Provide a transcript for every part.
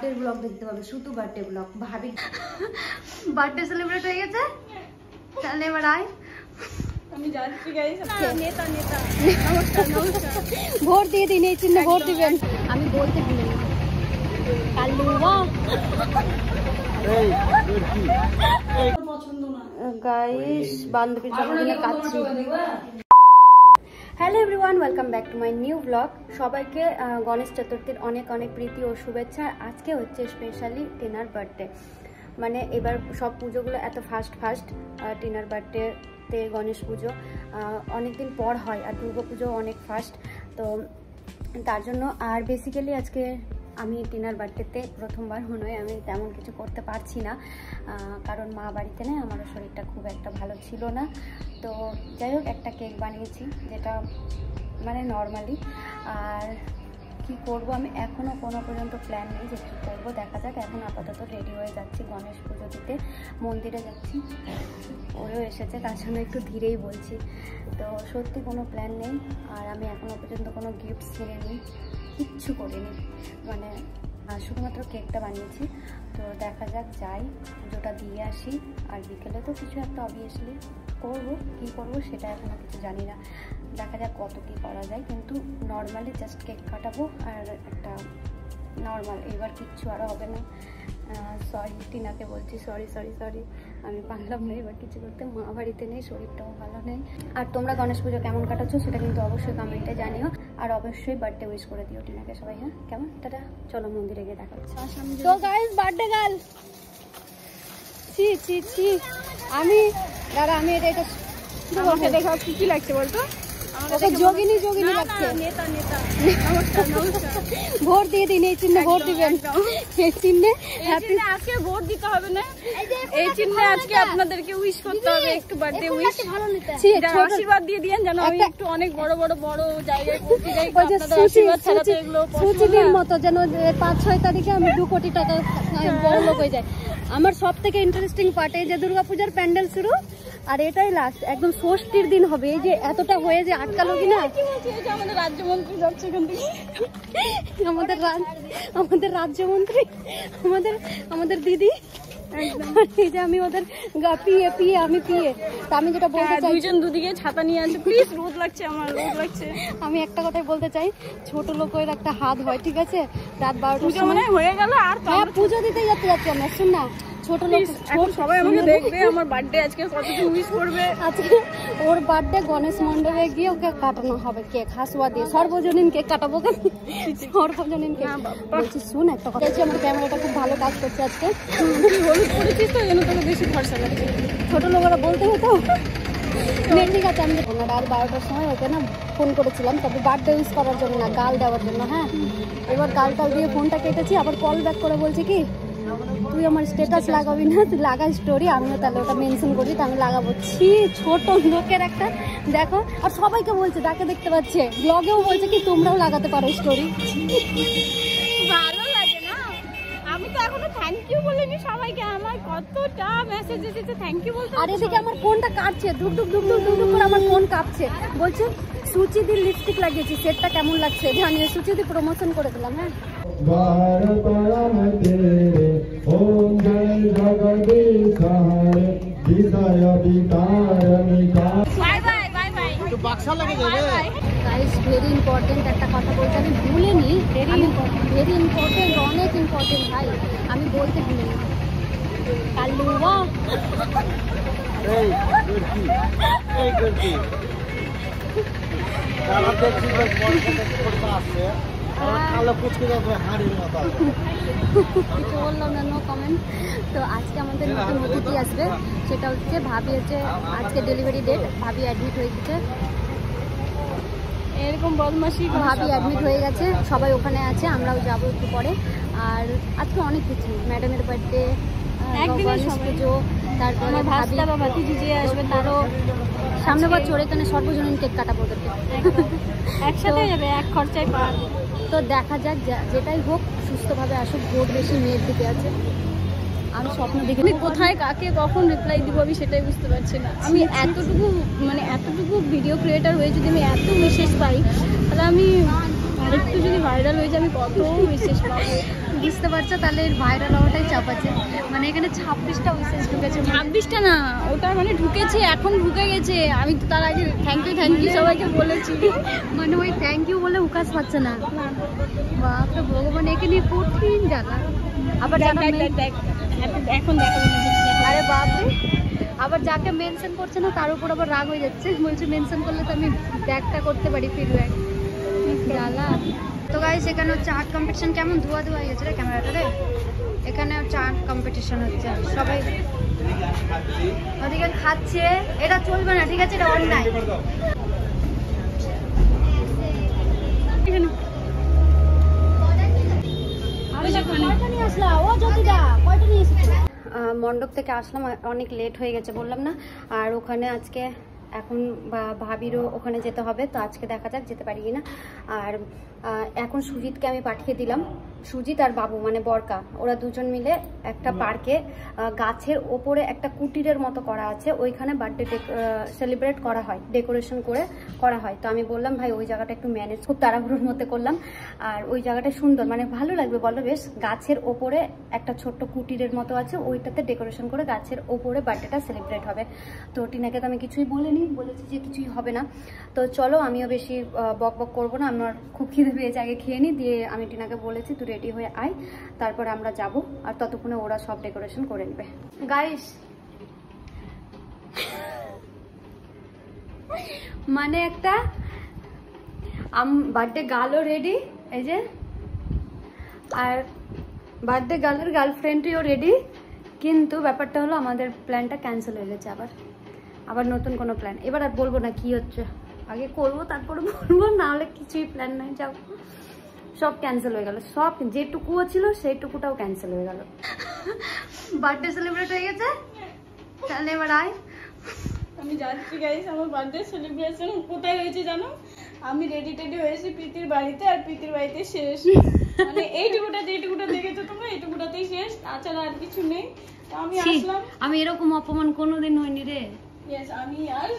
Birthday blog দেখতে পাবে, শুধু বার্থডে ব্লগ। ভাবি বার্থডে সেলিব্রেট হয়ে গেছে, তাহলে এবার আয়। আমি যাচ্ছি গাইস। নেতা নেতা নমস্কার নমস্কার। ভোট দিয়ে দিন, এই চিহ্নে ভোট দিবেন। আমি বলতে ভুলে গেছি কালুয়া গাইস, বান্ধবীর জন্মদিনে কাচ্ছি। Hello everyone, welcome back to my new blog. সবাইকে গণেশ চতুর্থীর অনেক অনেক প্রীতি ও শুভেচ্ছা। আজকে হচ্ছে স্পেশালি টিনার বার্থডে। মানে এবার সব পুজোগুলো এত ফাস্ট টিনার বার্থডেতে গণেশ পুজো অনেকদিন পর হয়, আর দুর্গা পুজো অনেক ফাস্ট। তো তার জন্য আর বেসিক্যালি আজকে আমি টিনার বার্থডেতে প্রথমবার মনে হয় আমি তেমন কিছু করতে পারছি না, কারণ মা বাড়িতে নেই, আমারও শরীরটা খুব একটা ভালো ছিল না। তো যাই হোক, একটা কেক বানিয়েছি যেটা মানে নর্মালি। আর কি করব আমি এখনও কোনো পর্যন্ত প্ল্যান নেই যে কী করবো, দেখা যাক। এখন আপাতত রেডি হয়ে যাচ্ছি গণেশ পুজো দিতে, মন্দিরে যাচ্ছি। ওরেও এসেছে, তার জন্য একটু ধীরেই বলছি। তো সত্যি কোনো প্ল্যান নেই, আর আমি এখনও পর্যন্ত কোনো গিফটস কিনিনি, কিচ্ছু করিনি, মানে শুধুমাত্র কেকটা বানিয়েছি। তো দেখা যাক, যাই পুজোটা দিয়ে আসি। আর বিকেলে তো কিছু একটা অবভিয়াসলি করবো, কী করবো সেটা এখনও কিছু জানি না। দেখা যাক কত কী করা যায়, কিন্তু নর্মালি জাস্ট কেক কাটাবো আর একটা নর্মাল, এবার কিচ্ছু আরও হবে না। সরি টিনাকে বলছি, সরি আমি পারলাম না এবার কিছু করতে, মা বাড়িতে নেই, শরীরটাও ভালো নেই। আর তোমরা গণেশ পুজো কেমন কাটাচ্ছো সেটা কিন্তু অবশ্যই কমেন্টে জানিও, আর অবশ্যই বার্থডে উইশ করে দিও টিনাকে সবাই। হ্যাঁ কেমন, টাটা, চলো মন্দিরে গিয়ে দেখা হচ্ছে। তো গাইস, বার্থডে গার্ল, ছি আমি দাঁড়া, আমি এটা দেখা কি লাগছে বলতো? ওকে যোগিনী লাগছে। নেতা নেতা নমস্কার নমস্কার। ভোট দিয়ে দিন, এই চিহ্নে ভোট দিবেন। এই চিহ্নে আজকে ভোট দিতে হবে না, এই চিহ্নে আজকে আপনাদেরকে উইশ করতে হবে, একটু বার্থডে উইশ, আশীর্বাদ দিয়ে দিয়েন যেন আমি একটু অনেক বড় জায়গায় পৌঁছে যাই। আশীর্বাদ ছাড়া তো এগুলো সুচিদির মতো যেন 5-6 তারিখে আমি 2 কোটি টাকা বড় লোক হয়ে যায়। আমার সব থেকে ইন্টারেস্টিং পার্ট এই যে দুর্গাপূজার প্যান্ডেল শুরু, আর এটাই লাস্ট, একদম ষষ্ঠীর দিন হবে। এই যে এতটা হয়ে যে আটকালো কিনা, আমাদের রাজ্যমন্ত্রী যাচ্ছে এখান থেকে, আমাদের রাজ্যমন্ত্রী, আমাদের দিদি, এই যে আমি ওদের পিয়ে আমি পিয়ে। তা আমি যেটা বলতে চাই, দুইজন দুদিকে ছাতা নিয়ে আছে, প্লিজ, রোদ লাগছে, আমার রোদ লাগছে। আমি একটা কথাই বলতে চাই, ছোট লোকের একটা হাত হয়, ঠিক আছে? রাত 12টার সময় হয়ে গেল, আর হ্যাঁ পুজো দিতে যাচ্ছি আমরা। শুন না, ছোট লোক সবাই আমাকে দেখবে, আমার বার্থডে আজকে কতদিন উইশ করবে। আজকে ওর বার্থডে গণেশ মণ্ডপে গিয়ে ওকে কাটানো হবে কেক, হাসুয়া দিয়ে সর্বজনীন কেক কাটাবো। সর্বজনীন কেক বলছি। শুন একটা কথা, আমার ক্যামেরাটা খুব ভালো কাজ করছে আজকে। হলুদ করেছিস তো যেন তোকে বেশি ভরসা লাগছে। ছোট লোকেরা বলতে হতো ঠিক আছে। আমি রাত 12টার সময় ওকে না ফোন করেছিলাম, তবে বার্থডে উইশ করার জন্য না, গাল দেওয়ার জন্য। হ্যাঁ, এবার গাল দিয়ে ফোনটা কেটেছি, আবার কল ব্যাক করে বলছে কি, তুই আমার স্ট্যাটাস লাগাবি না, তুই লাগা স্টোরি, আমিও তাহলে ওটা মেনশন করি, তো আমি লাগাবো। ছোট লোকের একটা দেখো, আর সবাইকে বলছে, তাকে দেখতে পাচ্ছে ব্লগেও বলছে কি তোমরাও লাগাতে পারো স্টোরি। ভালো লাগে না? আমি তো এখনো থ্যাংক ইউ বলিনি সবাইকে, আমার কতটা মেসেজ এসেছে থ্যাংক ইউ বলতে। আর এদিকে আমার ফোনটা কাঁপছে, ধুক করে আমার ফোন কাঁপছে। বলছে সুচিদির লিপস্টিক লাগিয়েছি, সেটটা কেমন লাগছে জানিয়ে, সুচিদি প্রমোশন করে দিলাম। হ্যাঁ, ভেরি ইম্পর্টেন্ট একটা কথা বলতে আমি ভুলিনি, ভেরি ইম্পর্টেন্ট, অনেক ইম্পর্টেন্ট ভাই, আমি বলতে ভুলিনি। কালুয়া কিছু বললাম না, নো কমেন্ট। তো আজকে আমাদের নতুন অতিথি আসবে, সেটা হচ্ছে ভাবি। হচ্ছে আজকে ডেলিভারি ডেট, ভাবি অ্যাডমিট হয়ে গেছে। এরকম বদমাশি, ভাবি অ্যাডমিট হয়ে গেছে, সবাই ওখানে আছে, আমরাও যাবো একটু পরে। আর আজকে অনেক কিছু, ম্যাডামের বার্থডে, গণেশ পুজো, তারপরে ভাতিজি যে আসবে তারও সামনে বছর এখানে সর্বজনীন কেক কাটাবো ওদেরকে, একসাথে যাবে, এক খরচায় পার। তো দেখা যাক, যেটাই হোক সুস্থভাবে আসুক। ভোট বেশি মেয়ের দিকে আছে, আমি স্বপ্ন দেখি। কোথায় কাকে কখন রিপ্লাই দিব আমি সেটাই বুঝতে পারছি না। আমি এতটুকু ভিডিও ক্রিয়েটার হয়ে যদি আমি এত মেসেজ পাই, তাহলে আমি আরেকটু যদি ভাইরাল হয়ে যায় আমি কত মেসেজ পাবো। বুঝতে পারছো, তাহলে এর ভাইরাল হওয়াটাই চাপ আছে। মানে এখানে 26টা উইশেস ঢুকেছে। 26টা না, ওটা মানে ঢুকেছে, এখন ঢুকে গেছে। আমি তো তার আগে থ্যাংক ইউ সবাইকে বলেছি। মানে ওই থ্যাংক ইউ বলে উকাস পাচ্ছে না। বাপরে ভগবান, এখানে কঠিন জায়গা। আবার এখন দেখো, আরে বাপরে, আবার যাকে মেনশন করছে না তার উপর আবার রাগ হয়ে যাচ্ছে, বলছে মেনশন করলে তো আমি ব্যাগটা করতে পারি ফিডব্যাক। জ্বালা। তো গাইস এখানে হচ্ছে আর্ট কম্পিটিশন। কেমন ধোয়া হয়ে গেছে রে ক্যামেরাটা রে। এখানে হচ্ছে আর্ট কম্পিটিশন হচ্ছে, সবাই ওদিকে খাচ্ছে। এটা চলবে না, ঠিক আছে, এটা অন্যায়। মণ্ডপ থেকে আসলাম, অনেক লেট হয়ে গেছে বললাম না। আর ওখানে আজকে এখন ভাবিরও ওখানে যেতে হবে, তো আজকে দেখা যাক যেতে পারি কিনা। আর এখন সুজিতকে আমি পাঠিয়ে দিলাম, সুজিত আর বাবু মানে বরকা, ওরা দুজন মিলে একটা পার্কে গাছের ওপরে একটা কুটিরের মতো করা আছে, ওইখানে বার্থডে সেলিব্রেট করা হয়, ডেকোরেশন করে করা হয়। তো আমি বললাম ভাই ওই জায়গাটা একটু ম্যানেজ, খুব তাড়াহুড়োর মধ্যে করলাম। আর ওই জায়গাটা সুন্দর, মানে ভালো লাগবে বলো, বেশ গাছের ওপরে একটা ছোট্ট কুটিরের মতো আছে, ওইটাতে ডেকোরেশন করে গাছের ওপরে বার্থডেটা সেলিব্রেট হবে। তো টিনাকে তো আমি কিছুই বলিনি, বলেছি যে কিছুই হবে না। তো চলো, আমিও বেশি বক বক করবো না, আমার খুব খিদে পেয়েছে, আগে খেয়ে নিই। দিয়ে আমি টিনাকে বলেছি তুই রেডি হয়ে আয়, তারপরে আমরা যাব। আর ততক্ষণে ওরা সব ডেকোরেশন করে নেবে। গাইস মানে একটা বার্থডে গার্লও রেডি, এই যে, আর বার্থডে গার্লের গার্লফ্রেন্ডটিও রেডি। কিন্তু ব্যাপারটা হলো আমাদের প্ল্যানটা ক্যান্সেল হয়ে গেছে, আবার নতুন কোনো প্ল্যান। এবার আর বলবো না কি হচ্ছে, আগে করবো তারপরে বলবো, না হলে কিছুই প্ল্যান নাই। যাও, সব ক্যান্সেল হয়ে গেল, সব যেটুকুও ছিল সেইটুকুটাও ক্যান্সেল হয়ে গেল। বার্থডে সেলিব্রেট হয়ে গেছে, তাহলে এবার আয়। আমি যাচ্ছি গাইস, আমার বার্থডে সেলিব্রেশন কোথায় হয়েছে জানো? আমি রেডি টেডি হয়েছি প্রীতির বাড়িতে, আর প্রীতির বাড়িতে শেষ। মানে এইটুকুটা যেটুকুটা দেখেছো তোমরা, এইটুকুটাতেই শেষ, তাছাড়া আর কিছু নেই। তো আমি আসলাম। আমি এরকম অপমান কোনোদিন হয়নি রে। ইয়েস, আমি আর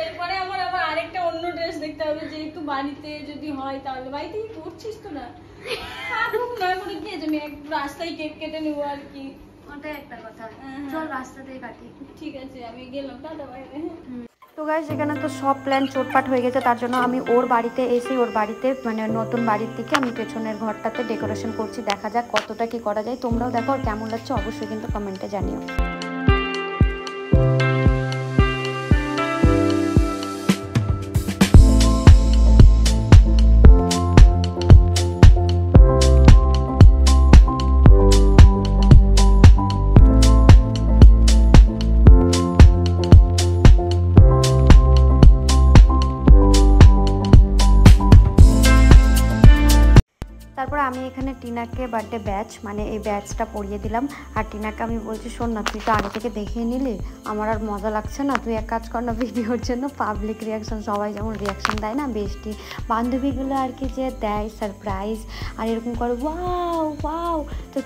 এরপরে আমার আবার আরেকটা অন্য ড্রেস দেখতে হবে, যে একটু বাড়িতে যদি হয় তাহলে। বাড়িতে কি করছিস তো না, না করে গিয়ে আমি এক রাস্তায় কেক কেটে নেবো আর কি, ওটাই একটা কথা। চল রাস্তাতেই কাটি। ঠিক আছে, আমি গেলাম, টাটা বাইরে। তো গাইস এখানে তো সব প্ল্যান চোটপাট হয়ে গেছে, তার জন্য আমি ওর বাড়িতে এসে, ওর বাড়িতে মানে নতুন বাড়ির দিকে আমি পেছনের ঘরটাতে ডেকোরেশন করছি। দেখা যাক কতটা কি করা যায়, তোমরাও দেখো, আর কেমন লাগছে অবশ্যই কিন্তু কমেন্টে জানিও। তারপর আমি এখানে টিনাকে বার্থডে ব্যাচ, মানে এই ব্যাচটা পরিয়ে দিলাম। আর টিনাকে আমি বলছি শোন না, তুই তো আগে থেকে দেখিয়ে নিলি, আমার আর মজা লাগছে না, তুই এক কাজ কর না, ভিডিওর জন্য পাবলিক রিয়াকশান, সবাই যেমন রিয়াকশান দেয় না বেশটি বান্ধবীগুলো আর কি, যে দেয় সারপ্রাইজ আর এরকম করে ওয়াও ওয়াও, তো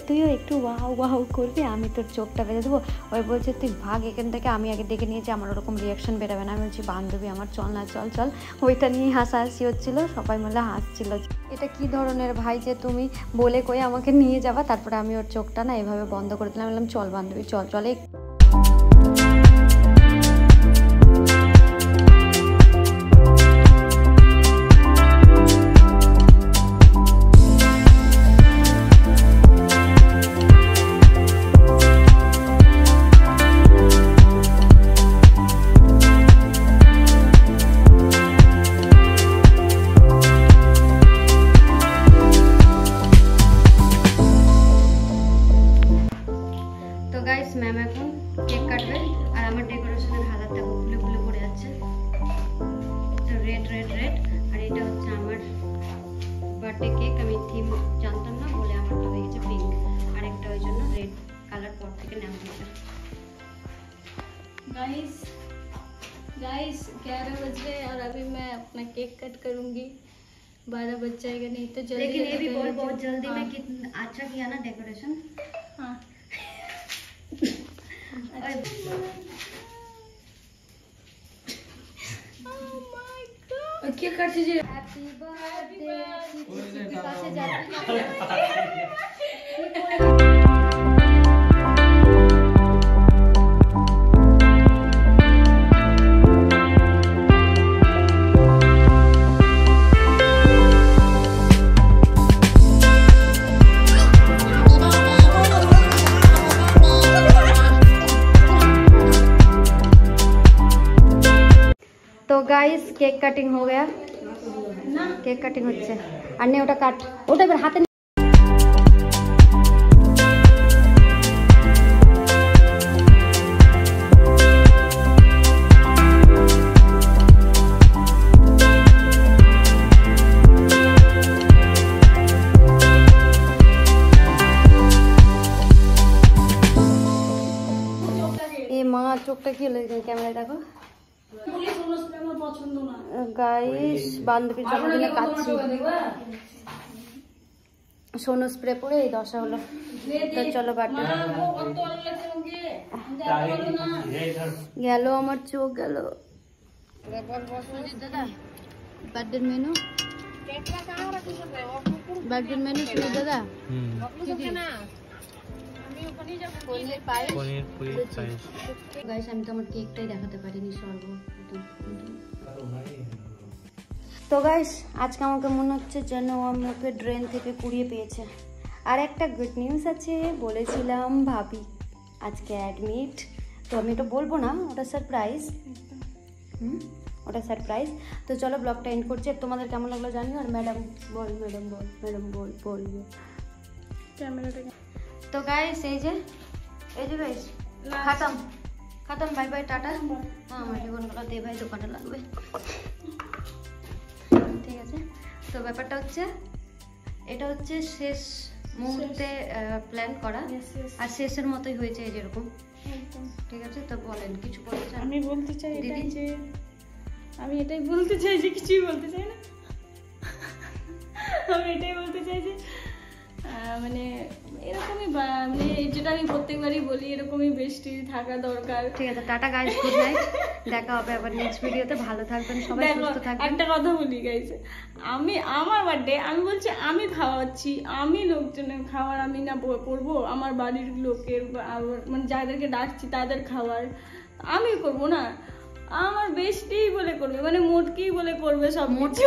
তুইও একটু ওয়াও ওয়াও করবি, আমি তোর চোখটা বেঁধে দেবো। ওই বলছে তুই ভাগ এখান থেকে, আমি আগে ডেকে নিয়েছি, আমার ওরকম রিয়াকশান বেরোবে না। আমি বলছি বান্ধবী আমার, চল না, চল চল। ওইটা নিয়েই হাসাহাসি হচ্ছিলো, সবাই মিলে হাসছিল। এটা কি ধরনের ভাই যে তুমি বলে কই আমাকে নিয়ে যাবা। তারপরে আমি ওর চোখটা না এভাবে বন্ধ করে দিলাম, বললাম চল বান্ধবী চল চলে। ম্যাম এখন কেক কাটবে, আর আমার ডেকোরেশনের হালাত দেখো, ফুলে ফুলে পড়ে যাচ্ছে, রেড রেড রেড। আর এটা হচ্ছে আমার বার্থডে কেক, আমি থিম জানতাম না বলে আমার তো হয়ে গেছে পিঙ্ক, আর একটা ওই জন্য রেড কালার পর থেকে নেওয়া হয়েছে। गाइस 11 बज रहे और अभी मैं अपना केक कट करूंगी, 12 बज जाएगा, नहीं तो जल्दी। लेकिन ये भी बहुत जल्दी में कितना अच्छा किया ना डेकोरेशन। हाँ क्या करते जी? हैप्पी बर्थडे পাশে যাত্রী तो गाइस केक कटिंग हो गया ना केक कटिंग হচ্ছে আর নে ওটা কাট ওটা এবার হাতে এ মা চোখটা কি হলো ক্যামেরায় দেখো গাইস বান্ধবীর জন্মদিনে কাচ্ছি সোনো স্প্রে পরে এই দশা হলো তো চলো বার্থডে গেল আমার চোখ গেল বার্থডে মেনু বার্থডে মেনু শুরু দাদা গাইস আমি তো আমার কেকটাই দেখাতে পারিনি তো গাইস আজকে আমাকে মনে হচ্ছে যেন আমাকে ড্রেন থেকে কুড়িয়ে পেয়েছে আর একটা গুড নিউজ আছে বলেছিলাম ভাবি আজকে অ্যাডমিট তো আমি এটা বলবো না ওটা সারপ্রাইজ ওটা সারপ্রাইজ তো চলো ব্লগটা এন্ড করছি তোমাদের কেমন লাগলো জানিও আর ম্যাডাম বল বলবো ক্যামেরাটা तो गाइस এই যে গাইস খতম বাই বাই টাটা আমার জীবনগুলো দে ভাই দোকানে লাগবে ঠিক আছে তো ব্যাপারটা হচ্ছে এটা হচ্ছে শেষ মুহূর্তে প্ল্যান করা আর শেষের মতোই হয়েছে এই যেরকম ঠিক আছে তো বলেন কিছু বলতে চান আমি বলতে চাই এটাই যে আমি এটাই বলতে চাই যে কিছুই বলতে চাই না আমি এটাই বলতে চাই যে মানে এরকমই মানে যেটা আমি প্রত্যেকবারই বলি এরকমই বেস্টি থাকা দরকার ঠিক আছে টাটা গাইস গুড নাইট দেখা হবে আবার নেক্সট ভিডিওতে ভালো থাকবেন সবাই সুস্থ থাকবেন একটা কথা বলি গাইস আমি আমার বার্থডে আমি বলছি আমি খাওয়াচ্ছি আমি লোকজনের খাবার আমি না করব আমার বাড়ির লোকের মানে যাদেরকে ডাকছি তাদের খাবার আমি করব না আমার বেস্টি বলে করবে মানে মোটকি বলে করবে সব মোটকি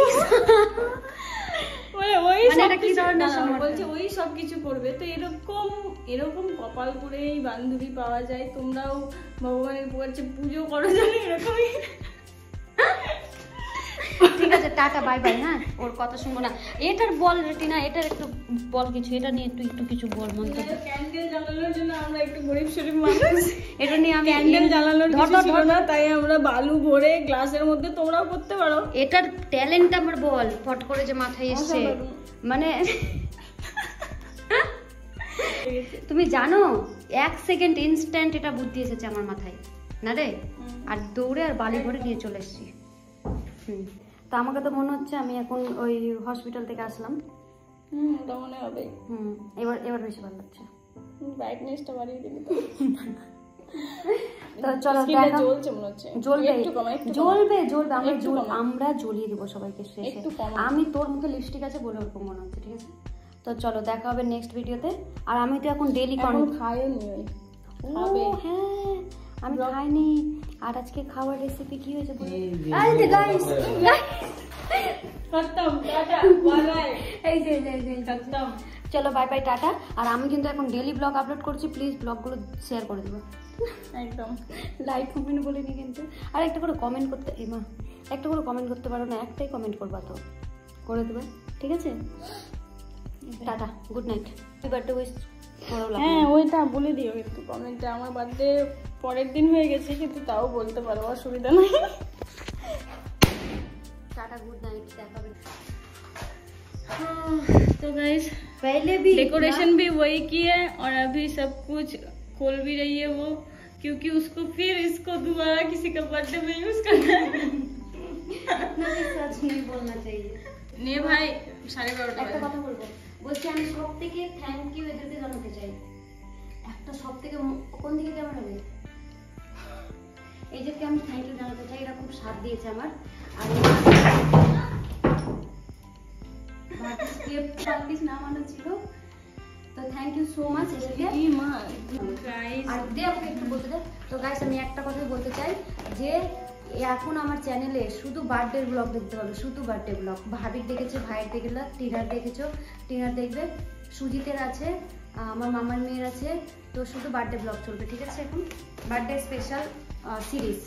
ওই সব কিছু করবে তো এরকম কপাল করেই বান্ধবী পাওয়া যায় তোমরাও ভগবানের কাছে পুজো করো জানো এরকমই ঠিক আছে টাটা বাই বাই হ্যাঁ ওর কথা শুনবো না এটার বল রেটিনা এটার একটু বল কিছু এটা নিয়ে একটু কিছু বল মন্তব্য ক্যান্ডেল জ্বালানোর জন্য আমরা একটু গরিব শরীফ মানুষ এটা নিয়ে আমি ক্যান্ডেল জ্বালানোর কিছু ছিল না তাই আমরা বালু ভরে গ্লাসের মধ্যে তোমরাও করতে পারো এটার ট্যালেন্ট আমার বল ফট করে যে মাথায় এসছে মানে তুমি জানো 1 সেকেন্ড ইনস্ট্যান্ট এটা বুদ্ধি এসেছে আমার মাথায় না রে আর দৌড়ে আর বালি ভরে নিয়ে চলে এসেছি তো আমাকে তো মনে হচ্ছে আমি এখন ওই হসপিটাল থেকে আসলাম ওটা মনে হবে এবার বেশি ভালো লাগছে ব্রাইটনেসটা বাড়িয়ে দিবি তো চলো দেখা জ্বলছে মনে হচ্ছে জ্বলবে আমরা জ্বলিয়ে দেবো সবাইকে শেষে আমি তোর মুখে লিপস্টিক আছে বলে ওরকম মনে হচ্ছে ঠিক আছে তো চলো দেখা হবে নেক্সট ভিডিওতে আর আমি তো এখন ডেইলি খাইনি হ্যাঁ আমি খাইনি আর আজকে খাওয়ার রেসিপি কি হয়েছে চলো বাই বাই টাটা আর আমি কিন্তু এখন ডেইলি ব্লগ আপলোড করছি প্লিজ ব্লগগুলো শেয়ার করে দেবো একদম লাইক কমেন্ট বলিনি কিন্তু আর একটা করে কমেন্ট করতে মা একটা করে কমেন্ট করতে পারো না একটাই কমেন্ট করবা তো করে দেবে ঠিক আছে tata good night birthday wish হ্যাঁ ওইটা বলে দিও একটু কমেন্টে আমার বার্থডে পরের দিন হয়ে গেছে কিন্তু তাও বলতে পারো অসুবিধা নেই टाटा गुड नाइट देखा तो गाइस पहले भी डेकोरेशन भी वही की है और अभी सब कुछ खोल भी रही है वो क्योंकि उसको फिर इसको दोबारा किसी का बर्थडे में यूज करना है सच नहीं बोलना चाहिए ने भाई 12:30 একটা কথা বলবো বলছি আমি সবথেকে থ্যাংক ইউ এদেরকে জানাতে চাই একটা সবথেকে কোন দিকে কেমন হবে এদেরকে আমি থ্যাংক ইউ জানাতে চাই এরা খুব সাথ দিয়েছে আমার আর কেপ নামানো ছিল। তো থ্যাংক ইউ সো মাচ এদেরকে। আর দে আমাকে একটু বলতে দে। তো গাইস আমি একটা কথাই বলতে চাই যে এখন আমার চ্যানেলে শুধু বার্থডে ব্লগ দেখতে পাবে, শুধু বার্থডে ব্লগ। ভাবির দেখেছো, ভাইয়ের দেখলে, টিনার দেখেছো, টিনার দেখবে, সুজিতের আছে, আমার মামার মেয়ের আছে। তো শুধু বার্থডে ব্লগ চলবে, ঠিক আছে? এখন বার্থডে স্পেশাল সিরিজ।